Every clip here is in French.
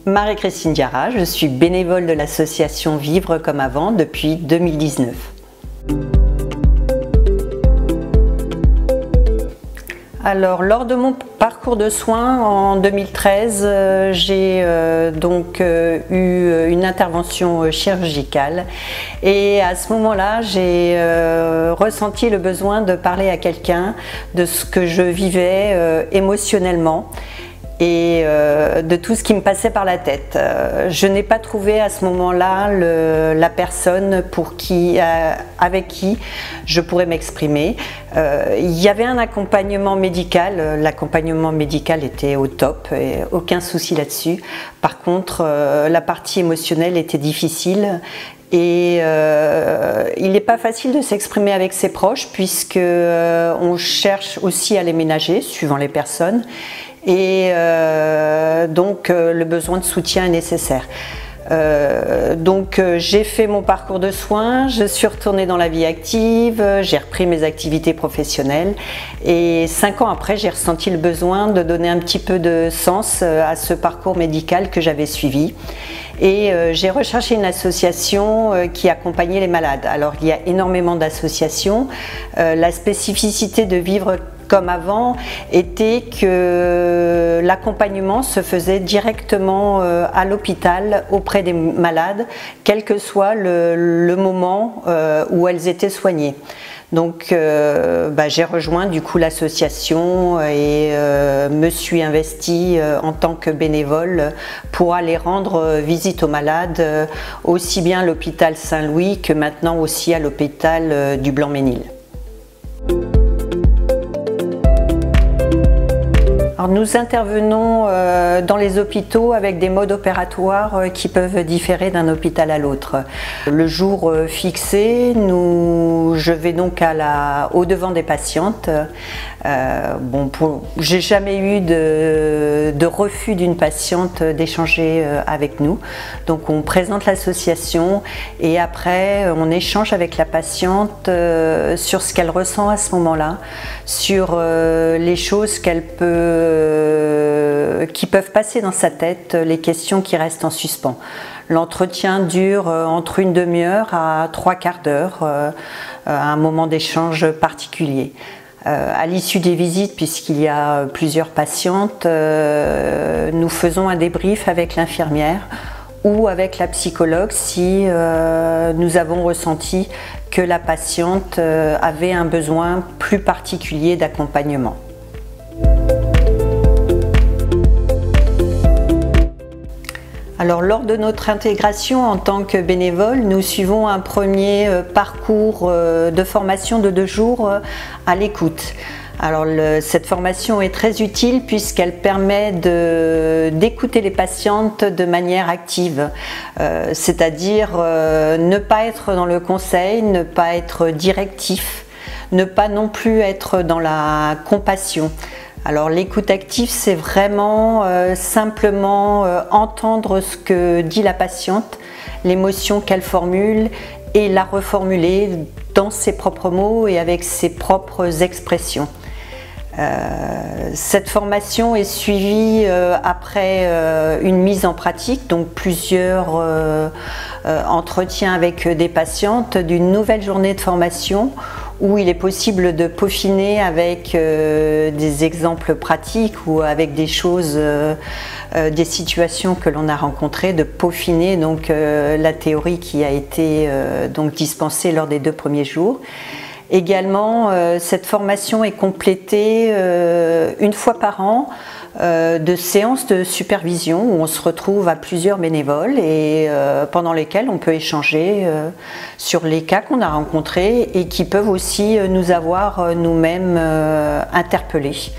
Marie-Christine Diarra, je suis bénévole de l'association Vivre comme avant depuis 2019. Alors, lors de mon parcours de soins en 2013, j'ai eu une intervention chirurgicale et à ce moment-là, j'ai ressenti le besoin de parler à quelqu'un de ce que je vivais émotionnellement et de tout ce qui me passait par la tête. Je n'ai pas trouvé à ce moment-là la personne avec qui je pourrais m'exprimer. Il y avait un accompagnement médical, l'accompagnement médical était au top, et aucun souci là-dessus. Par contre, la partie émotionnelle était difficile. Et il n'est pas facile de s'exprimer avec ses proches puisque on cherche aussi à les ménager suivant les personnes. Et donc le besoin de soutien est nécessaire. J'ai fait mon parcours de soins, je suis retournée dans la vie active, j'ai repris mes activités professionnelles et 5 ans après j'ai ressenti le besoin de donner un petit peu de sens à ce parcours médical que j'avais suivi. Et j'ai recherché une association qui accompagnait les malades. Alors il y a énormément d'associations. La spécificité de Vivre comme avant était que l'accompagnement se faisait directement à l'hôpital auprès des malades, quel que soit le moment où elles étaient soignées. Donc j'ai rejoint du coup l'association et me suis investie en tant que bénévole pour aller rendre visite aux malades aussi bien à l'hôpital Saint-Louis que maintenant aussi à l'hôpital du Blanc-Ménil. Alors nous intervenons dans les hôpitaux avec des modes opératoires qui peuvent différer d'un hôpital à l'autre. Le jour fixé, je vais donc au devant des patientes. J'ai jamais eu de refus d'une patiente d'échanger avec nous. Donc on présente l'association et après on échange avec la patiente sur ce qu'elle ressent à ce moment-là, sur les choses qui peuvent passer dans sa tête, les questions qui restent en suspens. L'entretien dure entre une demi-heure à 3/4 d'heure, à un moment d'échange particulier. À l'issue des visites, puisqu'il y a plusieurs patientes, nous faisons un débrief avec l'infirmière ou avec la psychologue si nous avons ressenti que la patiente avait un besoin plus particulier d'accompagnement. Alors, lors de notre intégration en tant que bénévole, nous suivons un premier parcours de formation de 2 jours à l'écoute. Alors, cette formation est très utile puisqu'elle permet d'écouter les patientes de manière active, c'est-à-dire ne pas être dans le conseil, ne pas être directif, ne pas non plus être dans la compassion. Alors l'écoute active, c'est vraiment simplement entendre ce que dit la patiente, l'émotion qu'elle formule et la reformuler dans ses propres mots et avec ses propres expressions. Cette formation est suivie après une mise en pratique, donc plusieurs entretiens avec des patientes, d'une nouvelle journée de formation où il est possible de peaufiner avec des exemples pratiques ou avec des choses, des situations que l'on a rencontrées, de peaufiner donc la théorie qui a été donc dispensée lors des 2 premiers jours. Également, cette formation est complétée une fois par an de séances de supervision où on se retrouve à plusieurs bénévoles et pendant lesquelles on peut échanger sur les cas qu'on a rencontrés et qui peuvent aussi nous avoir nous-mêmes interpellés.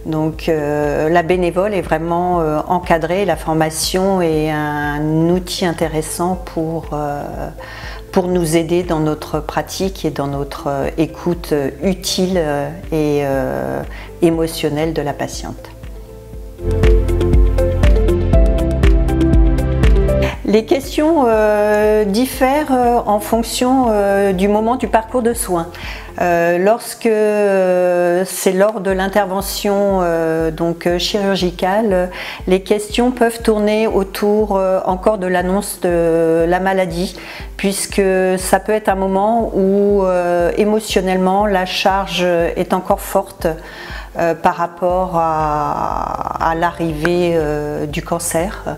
Donc la bénévole est vraiment encadrée, la formation est un outil intéressant pour nous aider dans notre pratique et dans notre écoute utile et émotionnelle de la patiente. Les questions diffèrent en fonction du moment du parcours de soins. Lorsque c'est lors de l'intervention chirurgicale, les questions peuvent tourner autour encore de l'annonce de la maladie, puisque ça peut être un moment où émotionnellement la charge est encore forte par rapport à l'arrivée du cancer.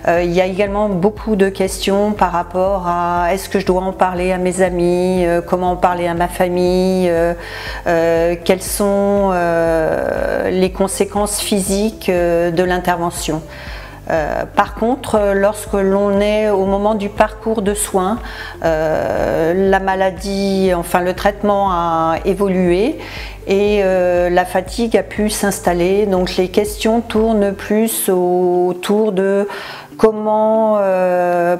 Il y a également beaucoup de questions par rapport à est-ce que je dois en parler à mes amis, comment en parler à ma famille, quelles sont les conséquences physiques de l'intervention. Par contre, lorsque l'on est au moment du parcours de soins, la maladie, enfin le traitement a évolué et la fatigue a pu s'installer. Donc les questions tournent plus autour de comment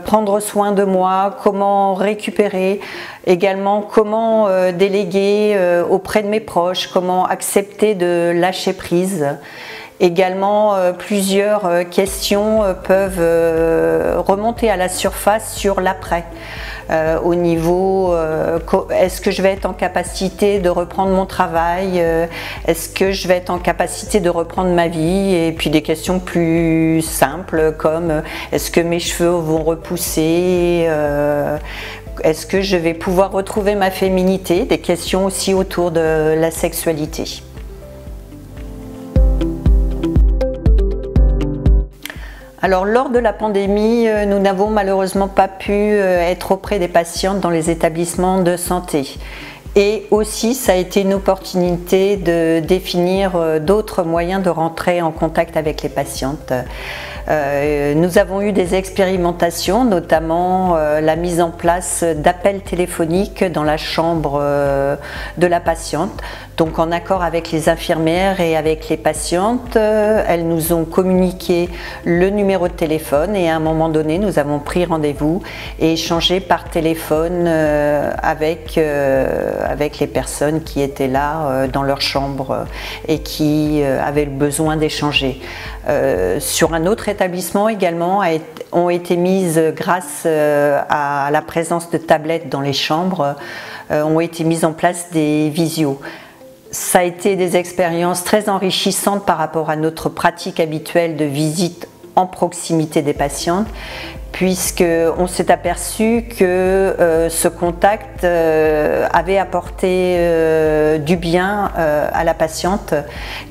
prendre soin de moi, comment récupérer, également comment déléguer auprès de mes proches, comment accepter de lâcher prise. Également, plusieurs questions peuvent remonter à la surface sur l'après. Au niveau, est-ce que je vais être en capacité de reprendre mon travail? Est-ce que je vais être en capacité de reprendre ma vie? Et puis des questions plus simples comme est-ce que mes cheveux vont repousser? Est-ce que je vais pouvoir retrouver ma féminité? Des questions aussi autour de la sexualité. Alors, lors de la pandémie, nous n'avons malheureusement pas pu être auprès des patientes dans les établissements de santé. Et aussi, ça a été une opportunité de définir d'autres moyens de rentrer en contact avec les patientes. Nous avons eu des expérimentations, notamment la mise en place d'appels téléphoniques dans la chambre de la patiente. Donc en accord avec les infirmières et avec les patientes, elles nous ont communiqué le numéro de téléphone et à un moment donné, nous avons pris rendez-vous et échangé par téléphone avec les personnes qui étaient là dans leur chambre et qui avaient le besoin d'échanger. Sur un autre établissement également ont été mises, grâce à la présence de tablettes dans les chambres, ont été mises en place des visios. Ça a été des expériences très enrichissantes par rapport à notre pratique habituelle de visite en proximité des patientes, puisqu'on s'est aperçu que ce contact avait apporté du bien à la patiente,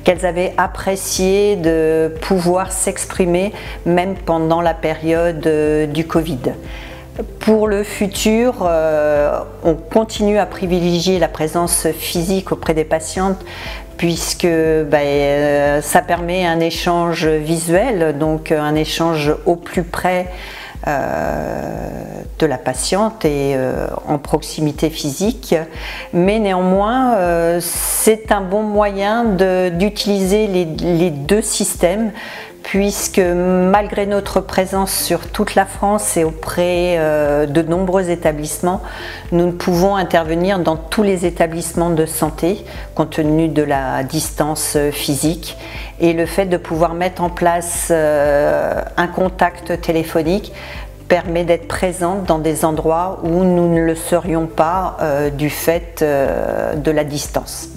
qu'elles avaient apprécié de pouvoir s'exprimer même pendant la période du Covid. Pour le futur, on continue à privilégier la présence physique auprès des patientes puisque ça permet un échange visuel, donc un échange au plus près de la patiente et en proximité physique, mais néanmoins c'est un bon moyen d'utiliser les deux systèmes, puisque malgré notre présence sur toute la France et auprès de nombreux établissements, nous ne pouvons intervenir dans tous les établissements de santé compte tenu de la distance physique, et le fait de pouvoir mettre en place un contact téléphonique permet d'être présente dans des endroits où nous ne le serions pas du fait de la distance.